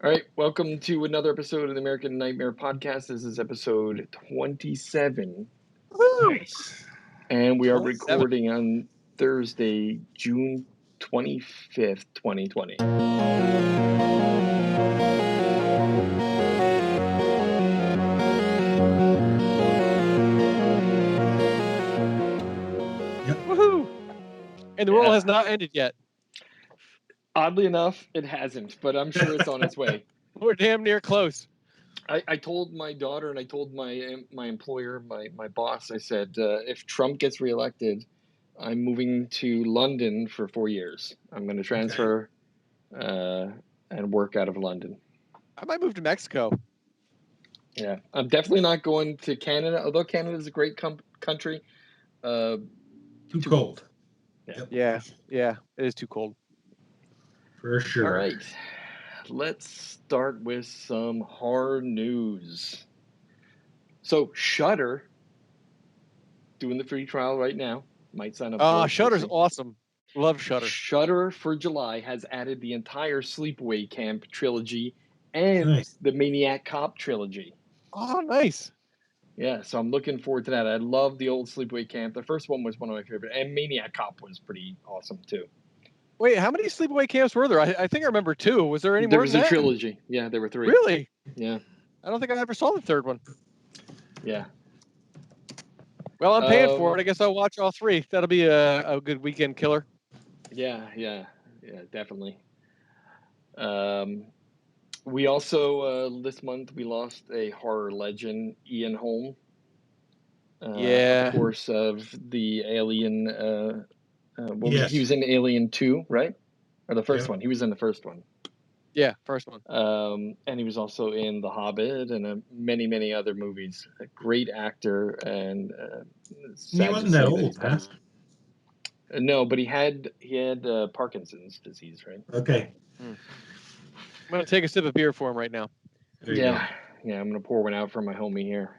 All right, welcome to another episode of the American Nightmare Podcast. This is episode 27, Woo! Nice. and we are 27. recording on Thursday, June 25th, 2020. Woohoo! And the world has not ended yet. Oddly enough, it hasn't, but I'm sure it's on its way. We're damn near close. I told my daughter and I told my employer, my boss, I said, if Trump gets reelected, I'm moving to London for 4 years. I'm going to transfer and work out of London. I might move to Mexico. Yeah, I'm definitely not going to Canada, although Canada is a great country. Too cold. Yeah, it is too cold. For sure. All right, let's start with some horror news. So Shudder, doing the free trial right now. Might sign up. Oh, Shudder's awesome. Love Shudder. Shudder for July has added the entire Sleepaway Camp trilogy and the Maniac Cop trilogy. Oh, nice. Yeah, so I'm looking forward to that. I love the old Sleepaway Camp. The first one was one of my favorite, and Maniac Cop was pretty awesome too. Wait, how many Sleepaway Camps were there? I think I remember 2. Was there any more? There was a trilogy. Yeah, there were 3. Really? Yeah. I don't think I ever saw the 3rd one. Yeah. Well, I'm paying for it. I guess I'll watch all 3. That'll be a good weekend killer. Yeah, definitely. We also this month we lost a horror legend, Ian Holm. Of course, of the Alien. Yes. He was in Alien 2, right? Or the first one. He was in the first one. Yeah, first one. And he was also in The Hobbit and many other movies. A great actor, and he wasn't that old, huh? No, but he had Parkinson's disease, right? Okay. I'm gonna take a sip of beer for him right now. Yeah, I'm gonna pour one out for my homie here.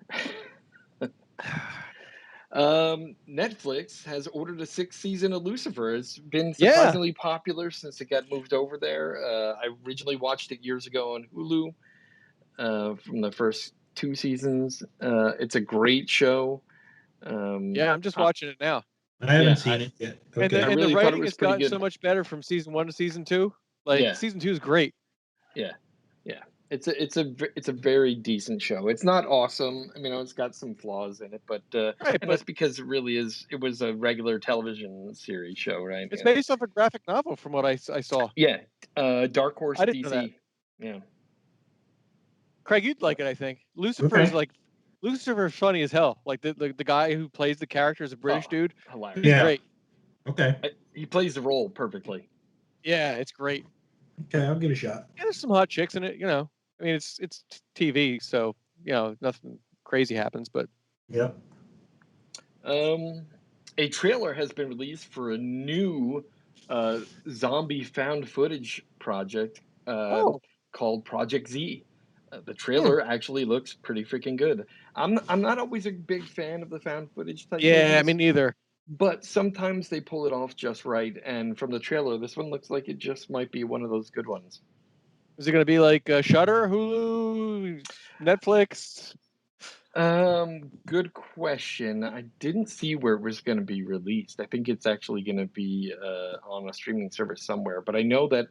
Netflix has ordered a 6th season of Lucifer. It's been surprisingly popular since it got moved over there. I originally watched it years ago on Hulu from the first 2 seasons. It's a great show. I'm just watching it now. I haven't seen it yet. Okay. And the writing has gotten so much better from season 1 to season 2. Season 2 is great. Yeah. It's a very decent show. It's not awesome. I mean, it's got some flaws in it, but that's because it was a regular television series show, right? It's based off a graphic novel, from what I saw. Yeah, Dark Horse I didn't DC. know that. Yeah, Craig, you'd like it, I think. Lucifer is funny as hell. Like the guy who plays the character is a British dude. Hilarious. He's great. Okay. He plays the role perfectly. Yeah, it's great. Okay, I'll give it a shot. Yeah, there's some hot chicks in it, I mean, it's TV, so nothing crazy happens, but a trailer has been released for a new zombie found footage project called Project Z. The trailer actually looks pretty freaking good. I'm not always a big fan of the found footage type. Yeah, I mean, neither. But sometimes they pull it off just right, and from the trailer, this one looks like it just might be one of those good ones. Is it going to be like Shudder, Hulu, Netflix? Good question. I didn't see where it was going to be released. I think it's actually going to be on a streaming service somewhere. But I know that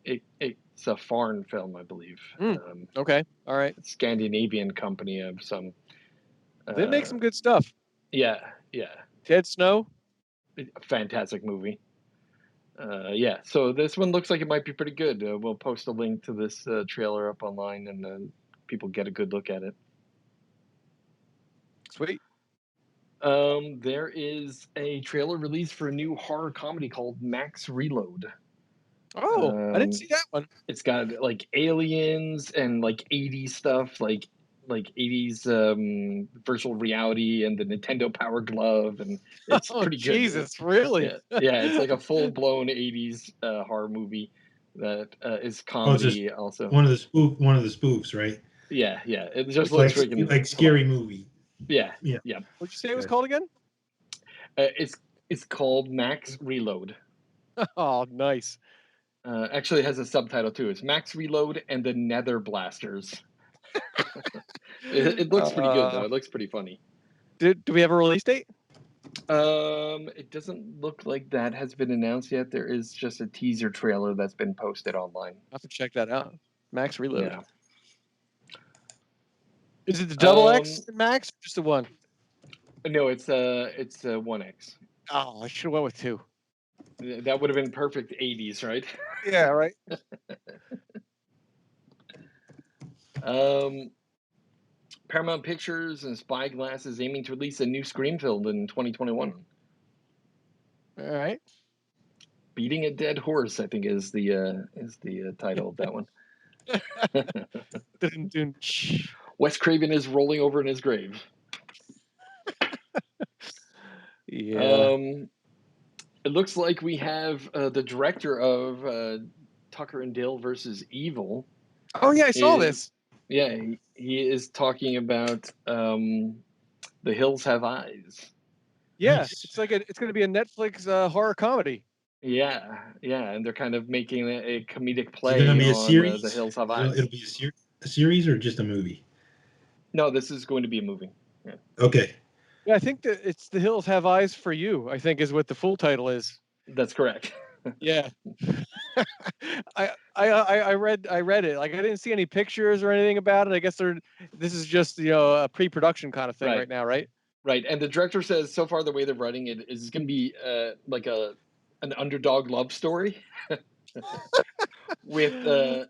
it's a foreign film, I believe. Okay, all right. Scandinavian company of some. They make some good stuff. Yeah. Ted Snow. Fantastic movie. So this one looks like it might be pretty good. We'll post a link to this trailer up online, and then people get a good look at it. Sweet. There is a trailer released for a new horror comedy called Max Reload. Oh, I didn't see that one. It's got like aliens and like 80s stuff, like 80s virtual reality and the Nintendo Power Glove, and it's pretty good. Jesus, really? Yeah, it's like a full-blown 80s horror movie that is comedy also. One of the spoofs, right? Yeah. It just looks like Scary Movie. Yeah. What'd you say it was called again? It's called Max Reload. Oh, nice. Actually, it has a subtitle too. It's Max Reload and the Nether Blasters. It looks pretty good though. It looks pretty funny. Do we have a release date? It doesn't look like that has been announced yet. There is just a teaser trailer that's been posted online. I'll have to check that out. Max Reload. Yeah. Is it the double X Max? Or just the one? No, it's 1X. Oh, I should have went with 2. That would have been perfect 80s, right? Yeah, right. Paramount Pictures and Spyglass is aiming to release a new Scream film in 2021. All right. Beating a Dead Horse, I think, is the title of that one. Wes Craven is rolling over in his grave. Yeah. It looks like we have the director of Tucker and Dale versus Evil. Oh yeah, I saw this. Yeah, he is talking about The Hills Have Eyes. Yeah, Nice. it's going to be a Netflix horror comedy. Yeah, and they're kind of making a comedic play Is it going to be a on series? The Hills Have Eyes. It'll be a series or just a movie? No, this is going to be a movie. Yeah. Okay. Yeah, I think that it's The Hills Have Eyes for You, I think is what the full title is. That's correct. Yeah. I read it. Like I didn't see any pictures or anything about it. I guess this is just a pre-production kind of thing right now, right? Right. And the director says so far the way they're writing it is going to be like an underdog love story with the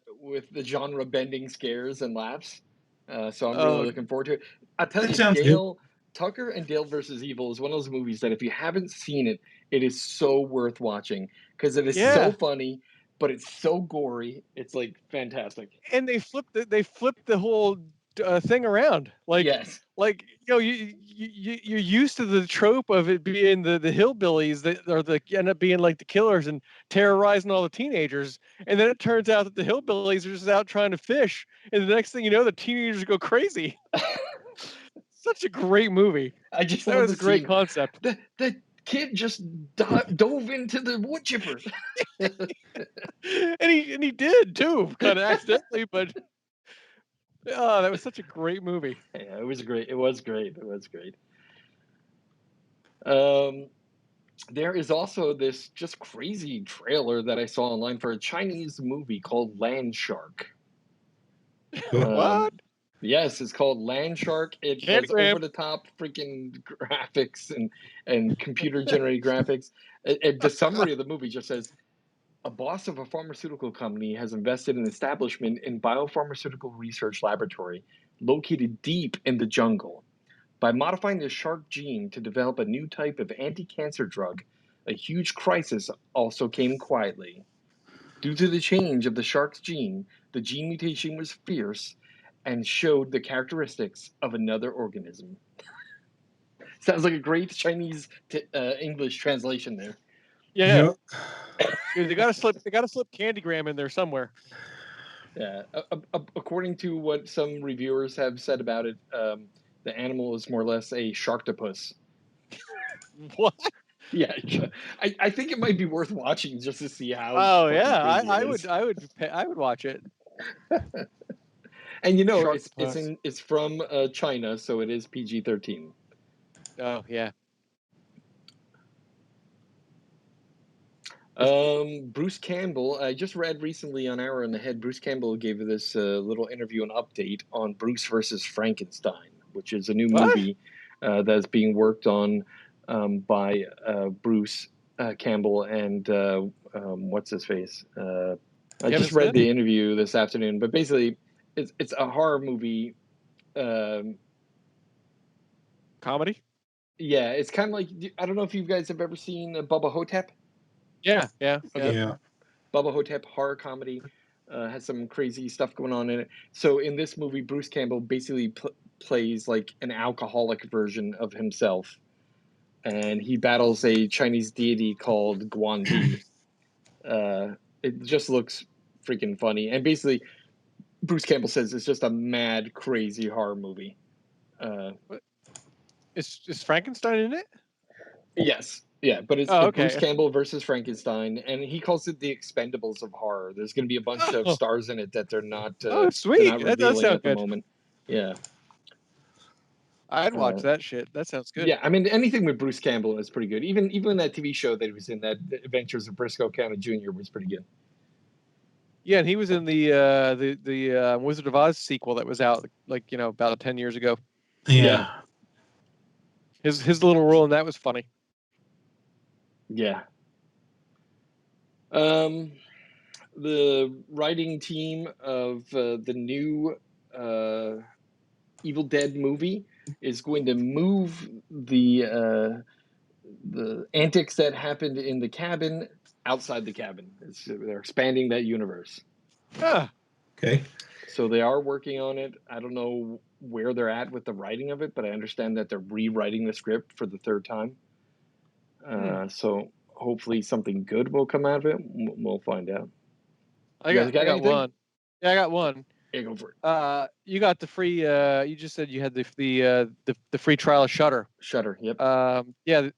genre bending scares and laughs. So I'm really looking forward to it. I'll tell you, Tucker and Dale versus Evil is one of those movies that if you haven't seen it, it is so worth watching because it is so funny, but it's so gory. It's like fantastic. And they flipped the whole thing around. Like, yes. Like you're used to the trope of it being the hillbillies that are end up being like the killers and terrorizing all the teenagers, and then it turns out that the hillbillies are just out trying to fish, and the next thing you know, the teenagers go crazy. Such a great movie. That was a great concept. The kid just dove into the wood chipper, and he did too, kind of accidentally, but. Oh, that was such a great movie. Yeah, it was great. There is also this just crazy trailer that I saw online for a Chinese movie called Land Shark. What? Yes, it's called Land Shark. It has over the top freaking graphics and computer generated graphics. The summary of the movie just says, a boss of a pharmaceutical company has invested in an establishment in biopharmaceutical research laboratory located deep in the jungle. By modifying the shark gene to develop a new type of anti-cancer drug, a huge crisis also came quietly. Due to the change of the shark's gene, the gene mutation was fierce and showed the characteristics of another organism. Sounds like a great Chinese English translation there. Yeah. Dude, they gotta slip Candygram in there somewhere. Yeah. According to what some reviewers have said about it, the animal is more or less a sharktopus. What? Yeah, I think it might be worth watching just to see how. Oh yeah, I would watch it. And it's from China, so it is PG-13. Oh yeah. Bruce Campbell, I just read recently on Hour in the Head, Bruce Campbell gave this little interview and update on Bruce versus Frankenstein, which is a new movie that's being worked on by Bruce Campbell and what's his face? I just read the interview this afternoon, but basically it's a horror movie. Comedy? Yeah, it's kind of like, I don't know if you guys have ever seen Bubba Hotep. Yeah. Bubba Hotep horror comedy has some crazy stuff going on in it. So in this movie, Bruce Campbell basically plays like an alcoholic version of himself, and he battles a Chinese deity called Guandi. It just looks freaking funny, and basically, Bruce Campbell says it's just a mad, crazy horror movie. Is Frankenstein in it? Yes. Yeah, but it's Oh, Bruce okay. Campbell versus Frankenstein, and he calls it the Expendables of horror. There's going to be a bunch of Oh, stars in it that they're not sweet. That does revealing sound at the good. moment. Yeah, I'd watch that shit. That sounds good. yeah. I mean, anything with Bruce Campbell is pretty good. Even that TV show that he was in, that Adventures of Briscoe County Jr. was pretty good. Yeah, and he was in the Wizard of Oz sequel that was out like about 10 years ago. Yeah. His little role in that was funny. Yeah. The writing team of the new Evil Dead movie is going to move the antics that happened in the cabin outside the cabin. They're expanding that universe. Ah, Okay. So they are working on it. I don't know where they're at with the writing of it, but I understand that they're rewriting the script for the third time. So hopefully something good will come out of it. We'll find out. I You guys got anything? one. Yeah, I got one. Yeah, go for it. You got the free. You just said you had the free trial of Shudder. Shudder. Yep. Yeah.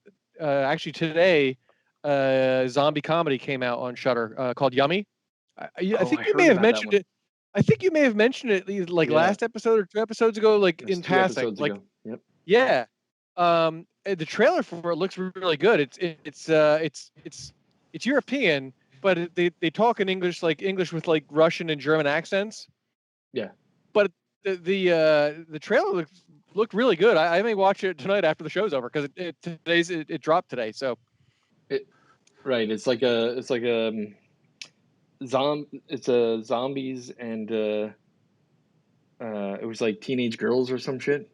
Actually, today, zombie comedy came out on Shudder called Yummy. I think you may heard have about that mentioned one. it. I think you may have mentioned it like Yeah. last episode or 2 episodes ago, like It's in 2 passing. episodes Like, ago. Yep. yeah. The trailer for it looks really good. It's European, but they talk in English, like English with like Russian and German accents. Yeah. But the trailer looked really good. I may watch it tonight after the show's over because it dropped today. So Right. It's like a it's a zombies and it was like teenage girls or some shit.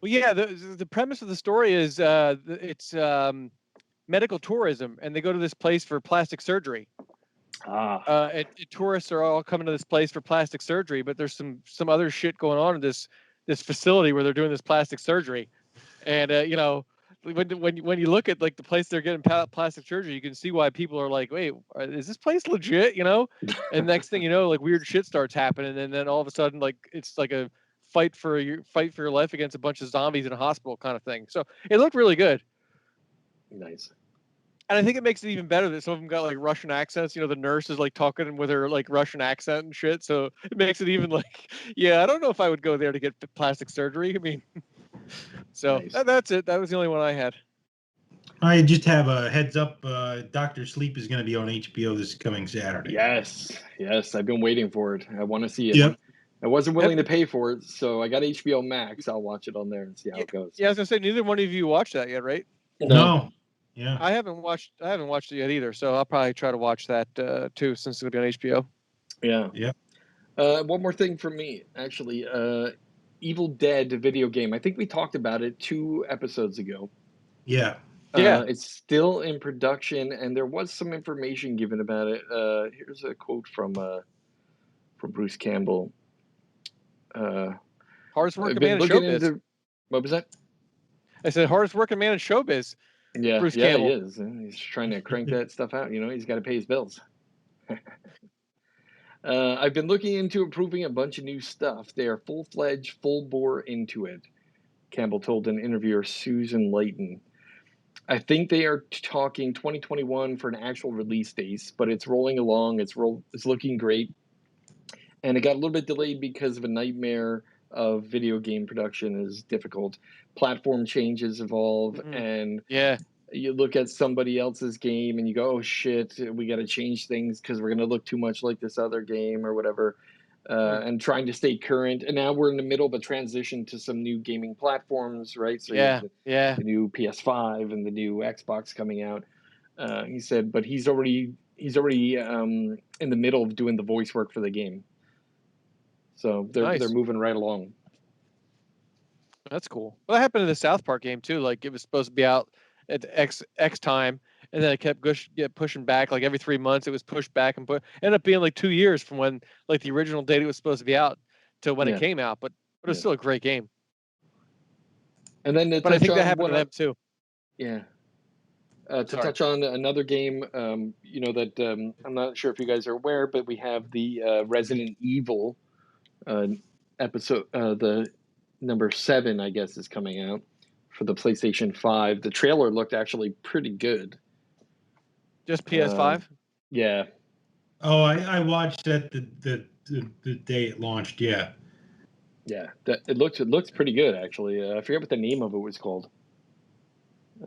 well, yeah. The premise of the story is it's medical tourism, and they go to this place for plastic surgery. And tourists are all coming to this place for plastic surgery, but there's some other shit going on in this facility where they're doing this plastic surgery, and when you look at like the place they're getting plastic surgery, you can see why people are like, wait, is this place legit? And next thing you know, like weird shit starts happening, and then all of a sudden, like it's like a fight for your life against a bunch of zombies in a hospital kind of thing. So it looked really good. Nice. And I think it makes it even better that some of them got like Russian accents. The nurse is like talking with her like Russian accent and shit. So it makes it even like, yeah, I don't know if I would go there to get plastic surgery. I mean, so Nice. that's it. That was the only one I had. I just have a heads up. Doctor Sleep is going to be on HBO this coming Saturday. Yes. I've been waiting for it. I want to see it. Yep. I wasn't willing to pay for it, so I got HBO Max. I'll watch it on there and see how it goes. Yeah, I was gonna say neither one of you watched that yet, right? No. Yeah. I haven't watched it yet either, so I'll probably try to watch that too, since it'll be on HBO. Yeah. Yeah. One more thing for me, actually. Evil Dead video game. I think we talked about it 2 episodes ago. Yeah. It's still in production, and there was some information given about it. Here's a quote from Bruce Campbell. Hardest I've working been man in looking showbiz. into. What was that? I said hardest working man in showbiz. Yeah, Bruce yeah, Campbell. he is. He's trying to crank that stuff out. He's got to pay his bills. I've been looking into approving a bunch of new stuff. They are full-fledged, full-bore into it, Campbell told an interviewer Susan Layton. I think they are talking 2021 for an actual release date, but it's rolling along. It's looking great. And it got a little bit delayed because of a nightmare of video game production is difficult. Platform changes evolve, and you look at somebody else's game and you go, oh shit, we got to change things because we're going to look too much like this other game or whatever. And trying to stay current. And now we're in the middle of a transition to some new gaming platforms, right? So you have the new PS5 and the new Xbox coming out. He said, but he's already in the middle of doing the voice work for the game. So they're moving right along. That's cool. Well, that happened in the South Park game too. Like it was supposed to be out at X time, and then it kept pushing back. Like every 3 months, it was pushed back and ended up being like 2 years from when like the original date it was supposed to be out to when it came out. But it was still a great game. And then I think that happened to them too. Yeah. To touch on another game, that I'm not sure if you guys are aware, but we have the Resident Evil episode, the number 7, I guess, is coming out for the PlayStation 5. The trailer looked actually pretty good. Just PS5? Yeah. Oh, I watched that the day it launched. Yeah. Yeah. It looks pretty good, actually. I forget what the name of it was called.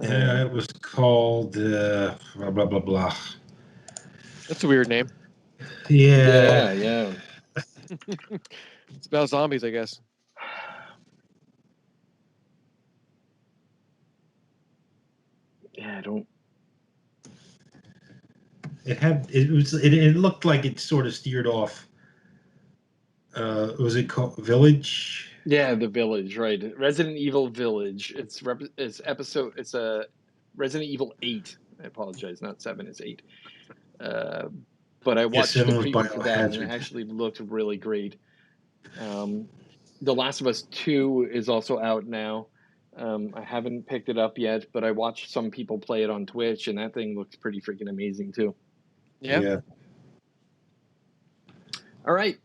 Yeah, it was called blah blah blah blah. That's a weird name. Yeah. Yeah. It's about zombies, I guess. Yeah, I don't. It looked like it sort of steered off. Was it called Village? Yeah, The Village, right? Resident Evil Village. It's a Resident Evil 8. I apologize, not 7, it's 8. But I Yes, watched the 7 was preview for that, and it Biohazard. actually looked really great. The Last of Us 2 is also out now. I haven't picked it up yet, but I watched some people play it on Twitch, and that thing looks pretty freaking amazing too. Yeah. All right,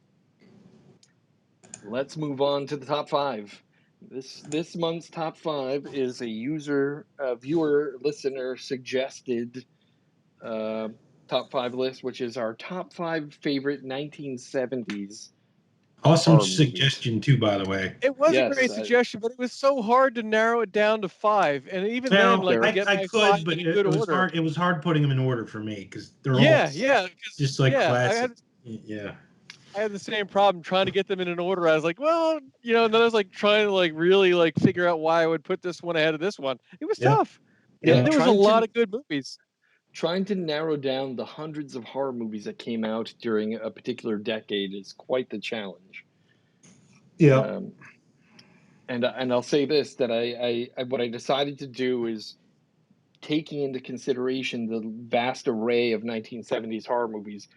let's move on to the top 5. This month's top 5 is a viewer, listener suggested top 5 list, which is our top 5 favorite 1970s Awesome horror movies. suggestion too, by the way. It was a Yes, great suggestion, but it was so hard to narrow it down to 5. And even then, Well, like to There- get I my 5 could, but in a good it was order. hard. It was hard putting them in order for me because they're all Yeah. just like classic. I had the same problem trying to get them in an order. I was like, well, and then I was like trying to like really like figure out why I would put this one ahead of this one. It was tough. Yeah, There was a lot of good movies. trying to narrow down the hundreds of horror movies that came out during a particular decade is quite the challenge. Yeah. And I'll say this, that what I decided to do is, taking into consideration the vast array of 1970s horror movies,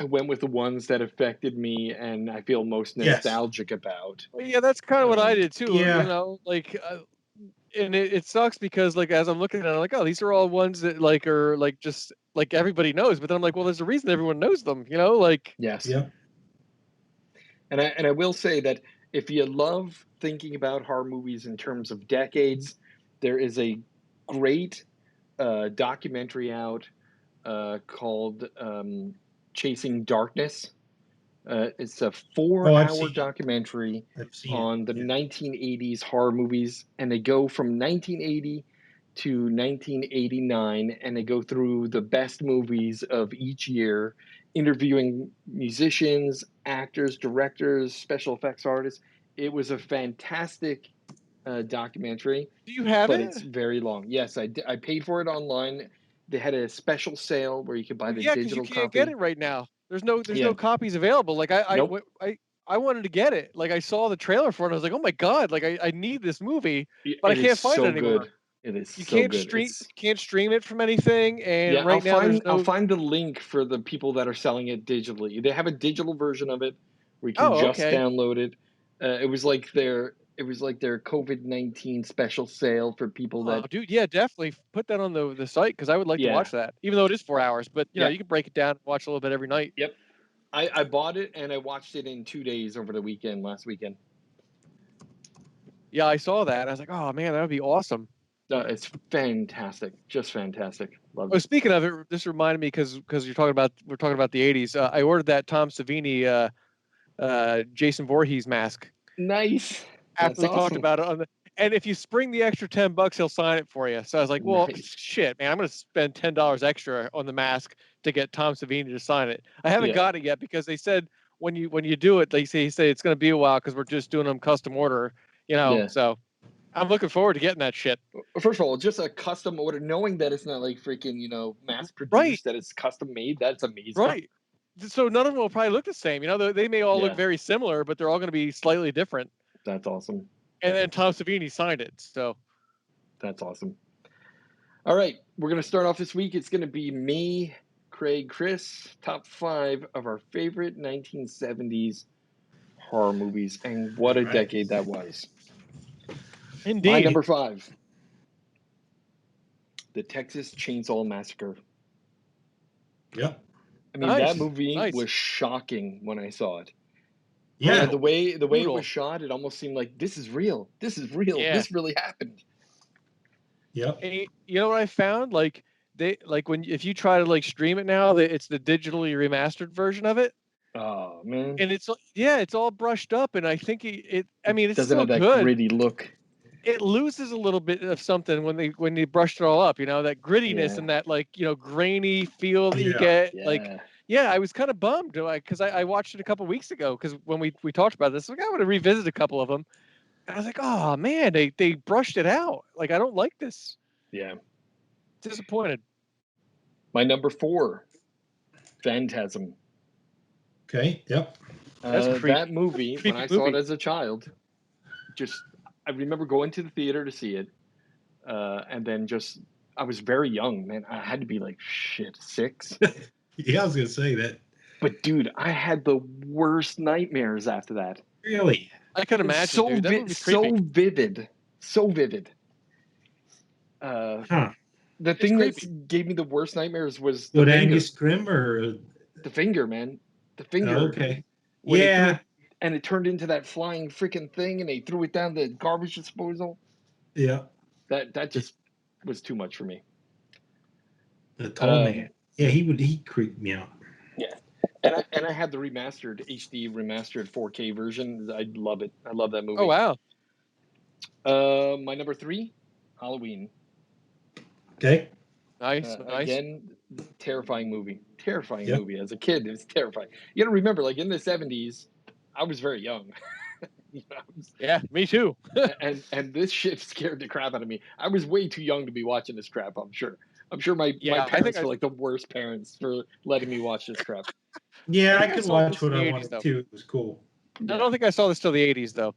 I went with the ones that affected me and I feel most nostalgic about. Well, yeah, that's kind of what I did too. Yeah. Like, and it sucks because like as I'm looking at it, I'm like, oh, these are all ones that like are like just like everybody knows. But then I'm like, well, there's a reason everyone knows them. Like Yes. Yeah. And I will say that if you love thinking about horror movies in terms of decades, there is a great documentary out called Chasing Darkness. It's a 4-hour documentary on the 1980s horror movies, and they go from 1980 to 1989, and they go through the best movies of each year, interviewing musicians, actors, directors, special effects artists. It was a fantastic documentary. Do you have but it? It's very long. Yes, I paid for it online. They had a special sale where you could buy the Yeah, because you digital can't copy. get it right now. There's no copies available. Like I wanted to get it. Like I saw the trailer for it. And I was like, oh my god! Like I need this movie, but I can't find it anymore. Good. It is You so can't good. you can't stream it from anything, and Yeah, right now there's no. I'll find the link for the people that are selling it digitally. They have a digital version of it where you can Oh, just okay. download it. It was like their COVID-19 special sale for people Oh, that. dude, yeah, definitely put that on the site because I would like to Yeah. watch that, even though it is 4 hours. But Yeah. you can break it down and watch a little bit every night. Yep. I bought it and I watched it in 2 days over the weekend, last weekend. Yeah, I saw that. I was like, oh man, that would be awesome. It's fantastic, just fantastic. Loved Oh, it. speaking of it, this reminded me because we're talking about the 80s. I ordered that Tom Savini, Jason Voorhees mask. Nice. After we talked about it and if you spring the extra $10, he'll sign it for you. So I was like, well, shit, man, I'm going to spend $10 extra on the mask to get Tom Savini to sign it. I haven't got it yet because they said when you do it, they say it's going to be a while because we're just doing them custom order, So I'm looking forward to getting that shit. First of all, just a custom order, knowing that it's not like freaking, mass produced, that it's custom made. That's amazing. Right. So none of them will probably look the same. They may all look very similar, but they're all going to be slightly different. That's awesome. And then Tom Savini signed it. So that's awesome. All right. We're going to start off this week. It's going to be me, Craig, Chris, top 5 of our favorite 1970s horror movies. And what a decade that was. Indeed. My number 5, The Texas Chainsaw Massacre. Yep. I mean, that movie was shocking when I saw it. Yeah. The way it Brutal. was shot, it almost seemed like this is real. This is real. Yeah. This really happened. Yep. And you know what I found? Like if you try to like stream it now, it's the digitally remastered version of it. Oh man. And it's all brushed up, and I think I mean, it's Doesn't still have that good. gritty look. It loses a little bit of something when they brushed it all up, that grittiness Yeah. and that grainy feel that you Yeah. get. Yeah. Yeah, I was kind of bummed because I watched it a couple weeks ago because when we talked about this, like I want to revisit a couple of them. And I was like, oh man, they brushed it out. Like I don't like this. Yeah. Disappointed. My number 4, Phantasm. Okay. Yep. That's creepy. That movie, when I saw it as a child, I remember going to the theater to see it, and then I was very young, man. I had to be like 6. Yeah, I was gonna say that. But dude, I had the worst nightmares after that. Really? I can imagine, dude. That movie's creepy. So vivid. Huh. The thing creepy. that gave me the worst nightmares was the Would finger. Angus Grimm or The finger, man. The finger. okay. When they threw Yeah. it, and it turned into that flying freaking thing, and they threw it down the garbage disposal. Yeah. That just was too much for me. The tall man. Yeah, he creeped me out. Yeah. And I had the remastered HD remastered 4K version. I love it. I love that movie. Oh wow. My number 3, Halloween. Okay. Nice. Again, terrifying movie. Terrifying movie. As a kid, it was terrifying. You got to remember, like in the 70s, I was very young. Yeah, me too. and this shit scared the crap out of me. I was way too young to be watching this crap, I'm sure. I'm sure my parents were like the worst parents for letting me watch this crap. Yeah, I could watch what I wanted to. It was cool. I don't think I saw this till the 80s though.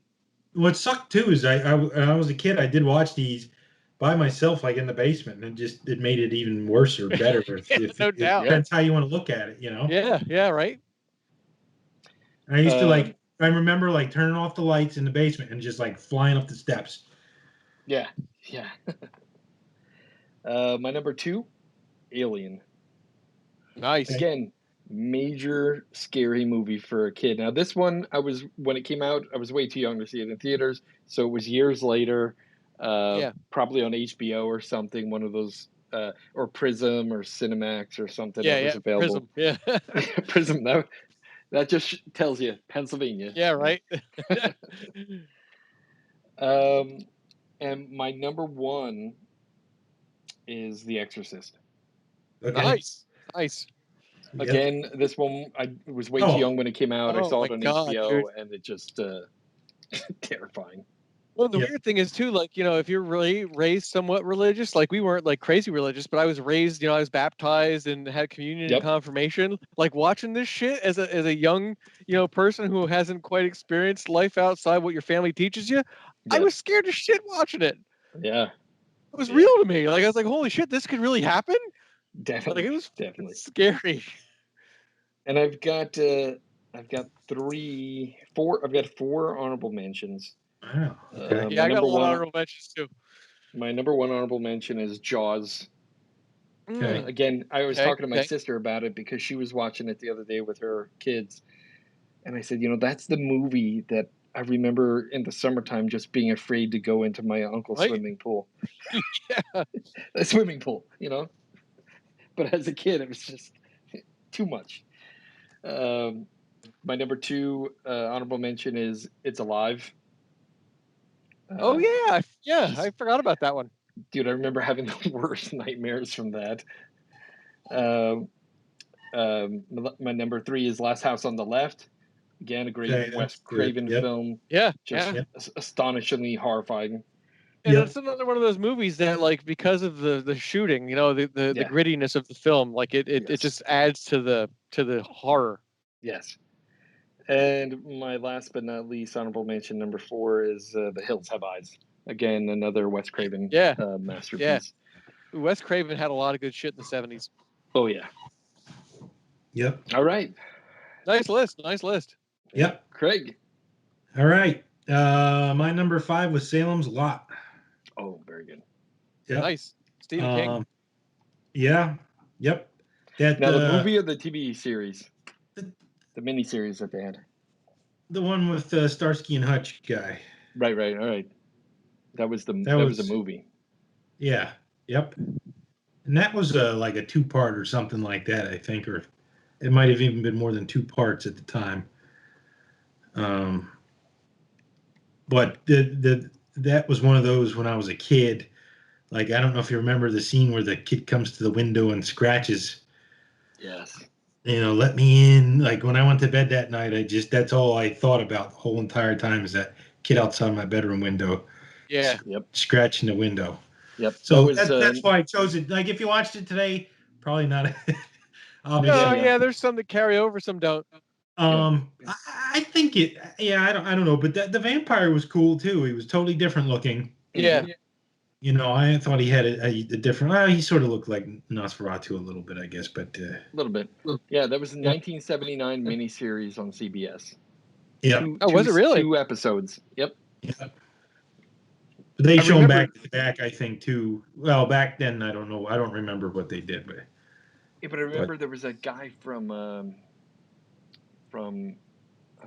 What sucked too is when I was a kid, I did watch these by myself, like in the basement, and it made it even worse or better. No doubt. Depends how you want to look at it, Yeah, right. I used to I remember like turning off the lights in the basement and just like flying up the steps. Yeah. My number 2, Alien. Nice. Again, major scary movie for a kid. Now this one, when it came out, I was way too young to see it in theaters, so it was years later. Probably on HBO or something, one of those, or Prism or Cinemax or something that was available. Prism. Yeah. Prism. That just tells you Pennsylvania. Yeah, right. And my number 1 is The Exorcist. Okay. Nice. Again, this one I was way too young when it came out. I saw it on HBO, dude. And it just terrifying. Well, the weird thing is too, like, if you're really raised somewhat religious, like we weren't like crazy religious, but I was raised, I was baptized and had communion and confirmation. Like watching this shit as a young, person who hasn't quite experienced life outside what your family teaches you, I was scared as shit watching it. Yeah. It was real to me. Like I was like, holy shit, this could really happen? Definitely. Like it was definitely scary. And I've got 4 honorable mentions. Wow. Okay. I got a lot of honorable mentions too. My number 1 honorable mention is Jaws. Okay. Again, I was talking to my sister about it because she was watching it the other day with her kids. And I said, that's the movie that I remember in the summertime just being afraid to go into my uncle's swimming pool. Yeah. A swimming pool, But as a kid, it was just too much. My number 2 honorable mention is It's Alive. I forgot about that one. Dude, I remember having the worst nightmares from that. My number 3 is Last House on the Left. Again, a great Wes Craven film. Yeah, astonishingly horrifying. And it's another one of those movies that, like, because of the shooting, the grittiness of the film, like it just adds to the horror. Yes. And my last but not least honorable mention, number 4, is The Hills Have Eyes. Again, another Wes Craven masterpiece. Yeah. Wes Craven had a lot of good shit in the 70s. Oh, yeah. Yep. All right. Nice list. Yep. Craig. All right. My number 5 was Salem's Lot. Oh, very good. Yep. Nice. Stephen King. Yeah. Yep. Now, the movie or the TV series? The miniseries that they had. The one with Starsky and Hutch guy. Right. All right. That was the That was movie. yeah. Yep. And that was like a two-part or something like that, I think, or it might have even been more than two parts at the time. Um, but that was one of those when I was a kid. Like, I don't know if you remember the scene where the kid comes to the window and scratches, Yes. let me in. Like, when I went to bed that night, that's all I thought about the whole entire time is that kid outside my bedroom window, Yeah. Yep. scratching the window. Yep. That So was that's why I chose it. Like, if you watched it today, probably not. No, Obviously. yeah, there's some that carry over, some don't. yeah. I think it. Yeah, I don't know, but the vampire was cool too. He was totally different looking. Yeah. I thought he had a different. Well, he sort of looked like Nosferatu a little bit, I guess, but A little bit. Yeah, that was a Yep. 1979 miniseries on CBS. yeah, Oh, was it really? 2 episodes. Yep. yeah. They I show him remember. back to back, I think, too. Well, back then, I don't know. I don't remember what they did, but Yeah, but I remember there was a guy from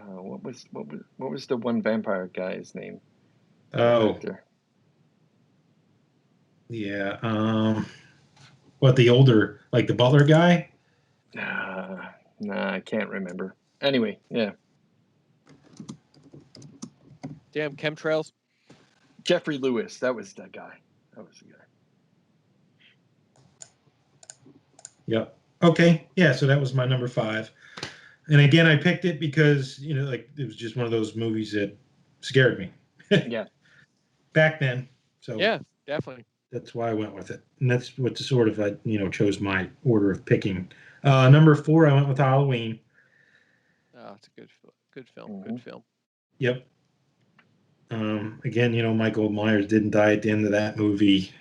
what was the one vampire guy's name? oh Actor. yeah. What the older, like the butler guy? Nah, I can't remember. Anyway, yeah, Damn chemtrails. Jeffrey Lewis. That was the guy. That was the guy. Yep. Okay. Yeah. So that was my number 5. And again, I picked it because like it was just one of those movies that scared me. Yeah. Back then. So Yeah, definitely. that's why I went with it, and that's what sort of I chose my order of picking. Number 4, I went with Halloween. Oh, it's a good film. Mhm. Good film. Yep. Again, Michael Myers didn't die at the end of that movie.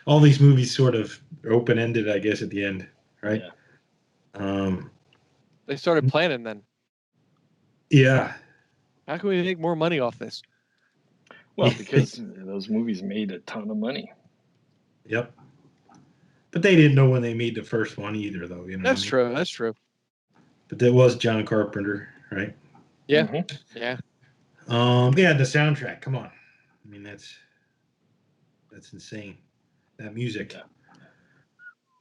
All these movies sort of open ended, I guess, at the end, right? Yeah. They started planning then. Yeah. How can we make more money off this? Well, because those movies made a ton of money. Yep. But they didn't know when they made the first one either, though. That's true. That's true. But that was John Carpenter, right? Yeah. Mhm. Yeah. Yeah, the soundtrack. Come on. I mean, that's insane. That music.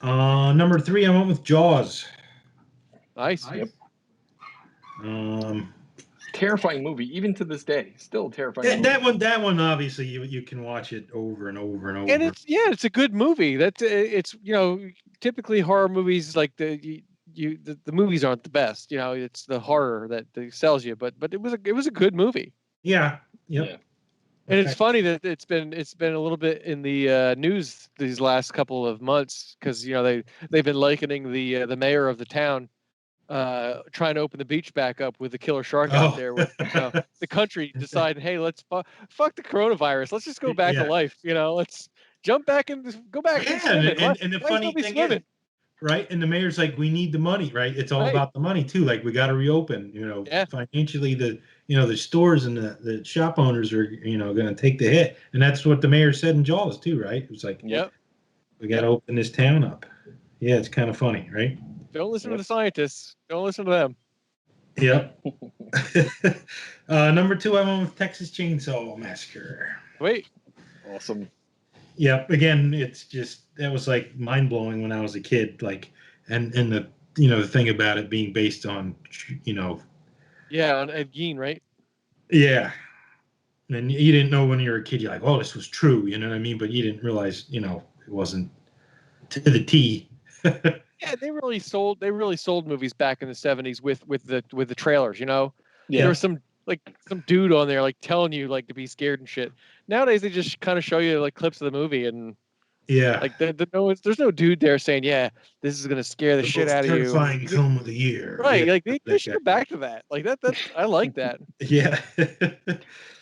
Number 3, I went with Jaws. Nice. Yep. Um, Terrifying movie, even to this day. Still a terrifying movie. that one, obviously, you can watch it over and over and over. And it's a good movie. It's typically horror movies like the movies aren't the best. It's the horror that sells you. But it was a good movie. Yeah. Yep. Yeah. And it's funny that it's been a little bit in the news these last couple of months because they've been likening the mayor of the town trying to open the beach back up with the killer shark out there with the country deciding, hey, let's fuck the coronavirus, let's just go back to life, let's jump back and go back and swimming. and the Might as funny well be thing swimming. is, right? And the mayor's like, we need the money, right? It's all Right. about the money too. Like, we got to reopen. Yeah. Financially, the stores and the shop owners are going to take the hit, and that's what the mayor said in Jaws too, right? It was like, Yep. we got to open this town up. Yeah, it's kind of funny, right? Don't listen to the scientists. Don't listen to them. Yep. Number 2, I went with Texas Chainsaw Massacre. Wait. Awesome. Yep. Again, it's just that was like mind blowing when I was a kid. Like, and the thing about it being based on Yeah, on Ed Gein, right? yeah. And you didn't know when you were a kid. You're like, oh, this was true. You know what I mean? But you didn't realize it wasn't to the T. Yeah, they really sold movies back in the 70s with the trailers, Yeah. There was some dude on there like telling you like to be scared and shit. Nowadays they just kind of show you like clips of the movie and Yeah. like there's no dude there saying, yeah, this is gonna scare the shit out of you. Terrifying film of the year. Right. Yeah, Like they should go back to that. Like that's I like that. Yeah.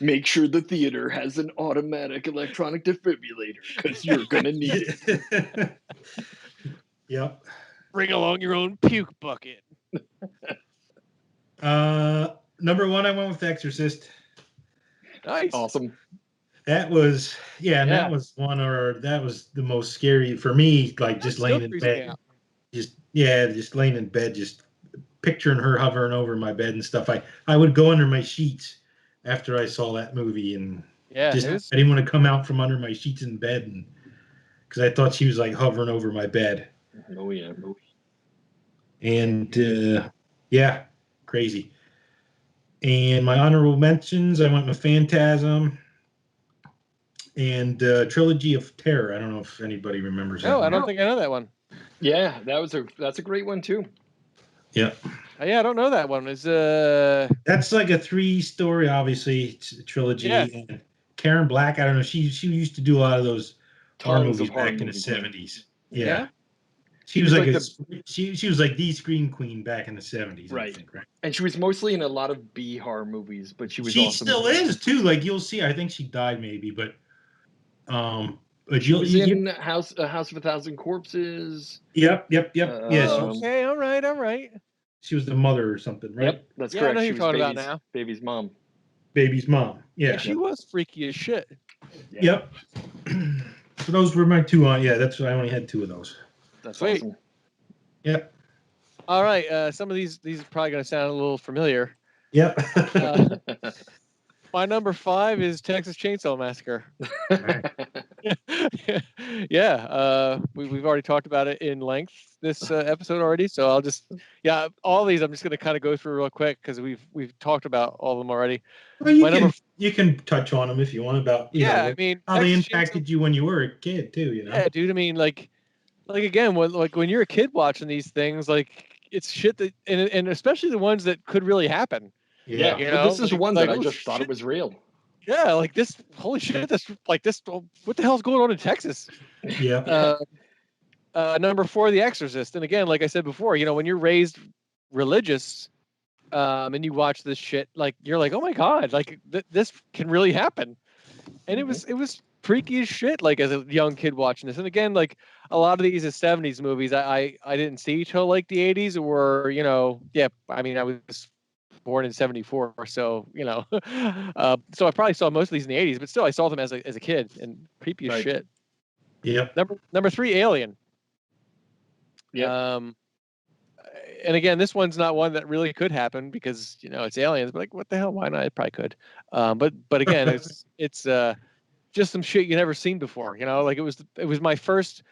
Make sure the theater has an automatic electronic defibrillator because you're gonna need it. Yep. Bring along your own puke bucket. Number 1, I went with Exorcist. Nice. Awesome. That was that was that was the most scary for me. Like just laying in bed, just laying in bed, just picturing her hovering over my bed and stuff. I would go under my sheets after I saw that movie, and Yeah, just it was, I didn't want to come out from under my sheets in bed, and because I thought she was like hovering over my bed. Oh yeah. And yeah, crazy. And my honorable mentions, I went with Phantasm and Trilogy of Terror. I don't know if anybody remembers that. no, I one. don't think I know that one. Yeah, that's a great one too. Yeah, Yeah, I don't know that one. Is that's like a 3-story, obviously, trilogy. Yeah. And Karen Black, I don't know. She used to do a lot of those horror Tons movies of horror back in the movies, man. 70s. Yeah. Yeah. She She was like like she was like the screen queen back in the 70s, I Right. think, right? And she was mostly in a lot of B horror movies, but she was She awesome. still is too. Like you'll see, I think she died maybe, but She was in House of 1,000 Corpses. Yep. Yeah. okay, all right. She was the mother or something, right? Yep, that's Yeah, I correct. know who She you're was talking about now. Baby's mom. Baby's mom. Yeah. And she was freaky as shit. Yeah. Yep. So those were my 2 on. Yeah, that's I only had 2 of those. That's Sweet. awesome. Yep. All right, some of these are probably going to sound a little familiar. Yep. My number 5 is Texas Chainsaw Massacre. Yeah, we've already talked about it in length this episode already, so I'll just all these I'm just going to kind of go through real quick because we've talked about all of them already. Well, you can touch on them if you want about I mean how they Texas impacted you when you were a kid too. Yeah, dude. I mean, like again, when you're a kid watching these things, like it's shit that and especially the ones that could really happen. Yeah, you well, know, this is like- one like, that I oh, just thought shit. it was real. Yeah, like this. Holy shit! What the hell's going on in Texas? Yeah. Number 4, The Exorcist. And again, like I said before, when you're raised religious, and you watch this shit, like you're like, oh my god, like this can really happen. And it was freaky as shit. Like as a young kid watching this, and again, like a lot of these is 70s movies. I didn't see till like the 80s, or I mean I was born in 74, so so I probably saw most of these in the 80s, but still I saw them as a kid, and creepy as Right. shit. Yep. Number 3, Alien. Yeah. And again, this one's not one that really could happen because it's aliens. But like, what the hell? Why not? It probably could. But again, it's just some shit you never seen before. Like it was my first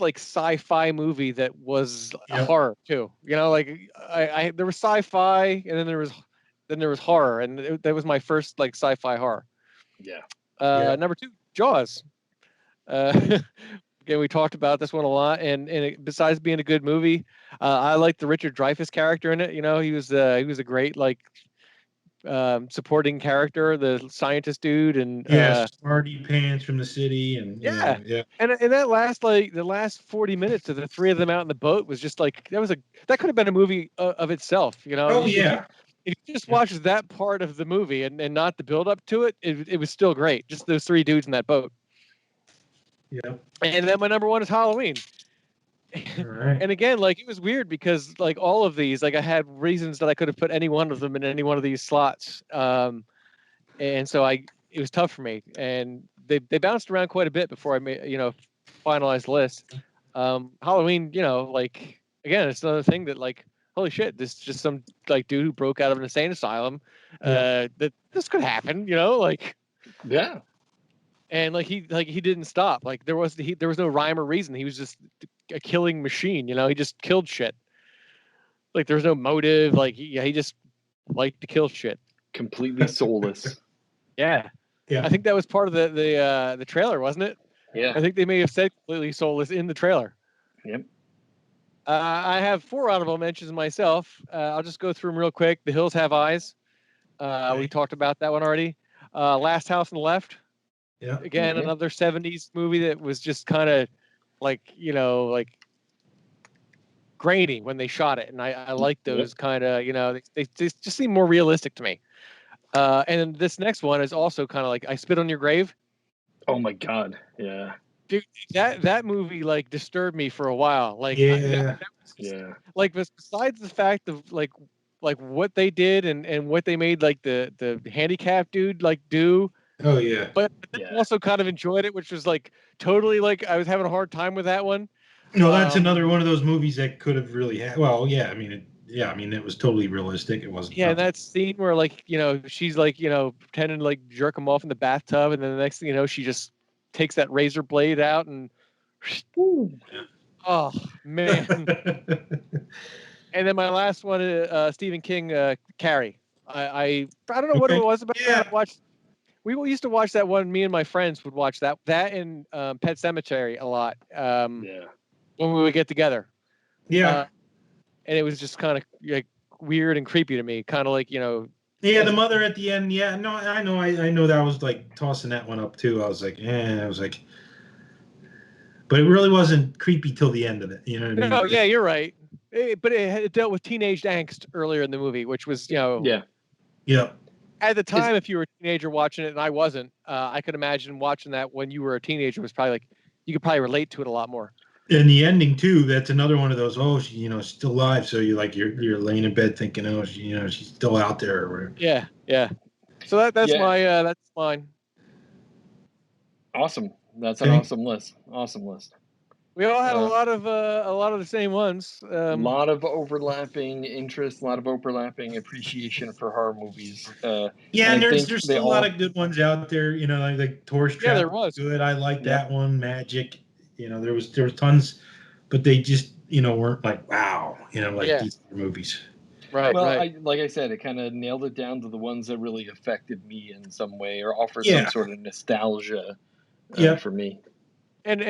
like sci-fi movie that was horror too. Like I there was sci-fi and then there was horror, and that was my first like sci-fi horror. Yeah. Number 2, Jaws. Again, we talked about this one a lot, and besides being a good movie, I like the Richard Dreyfuss character in it. He was a great like supporting character, the scientist dude, and smarty pants from the city, and yeah. And that the last 40 minutes of the 3 of them out in the boat was just like that could have been a movie of itself. Oh yeah. If you just watch that part of the movie and not the build up to it, it was still great. Just those 3 dudes in that boat. Yeah. And then my number 1 is Halloween. All right. And again, like it was weird because like all of these, like I had reasons that I could have put any one of them in any one of these slots. And so it was tough for me. And they bounced around quite a bit before I made, finalized the list. Halloween, like again, it's another thing that like, holy shit, this is just some like dude who broke out of an insane asylum. That this could happen, like. Yeah. And like he didn't stop. Like there was no rhyme or reason. He was just a killing machine. He just killed shit. Like there was no motive. Like he just liked to kill shit. Completely soulless. Yeah. Yeah. I think that was part of the trailer, wasn't it? Yeah. I think they may have said completely soulless in the trailer. Yep. I have 4 honorable mentions myself. I'll just go through them real quick. The Hills Have Eyes. We talked about that one already. Last House on the Left. Yeah. Again, another 70s movie that was just kind of like, like grainy when they shot it. And I like those kind of, they just seem more realistic to me. And this next one is also kind of like I Spit on Your Grave. Oh my God. Yeah. Dude, that movie like disturbed me for a while. Like, yeah. Like besides the fact of like what they did and what they made like the handicapped dude like do. Oh yeah. But I also kind of enjoyed it, which was like totally like I was having a hard time with that one. No, that's another one of those movies that could have really had. Well, yeah, I mean, yeah, I mean, it was totally realistic. It wasn't. Yeah, and that scene where like she's like pretending to like jerk him off in the bathtub, and then the next thing you know, she just takes that razor blade out and oh man. And then my last one, Stephen King, Carrie. I don't know what it Okay. was about that. Yeah. We used to watch that one. Me and my friends would watch that and Pet Cemetery a lot. Yeah. When we would get together. Yeah. And it was just kind of like weird and creepy to me. Kind of like Yeah, the mother at the end. Yeah, no, I know that. I was like tossing that one up too. I was like, I was like, but it really wasn't creepy till the end of it. You know what I mean? No, yeah, you're right. But it dealt with teenage angst earlier in the movie, which was Yeah. At the time, if you were a teenager watching it, and I wasn't, I could imagine watching that when you were a teenager was probably like you could probably relate to it a lot more. And the ending too. That's another one of those. Oh, she's still alive. So you're laying in bed thinking, oh, she's still out there or whatever. Yeah, yeah. So that's mine. Awesome. That's an awesome list. Awesome list. We all had a lot of the same ones. A lot of overlapping interests, a lot of overlapping appreciation for horror movies. Yeah, and there's still a lot of good ones out there. Like Tourist Trap. Yeah, there was. Good. I like that one. Magic. There was tons, but they just weren't like wow. These movies. Right. Well, right. like I said, it kind of nailed it down to the ones that really affected me in some way or offered some sort of nostalgia for me. And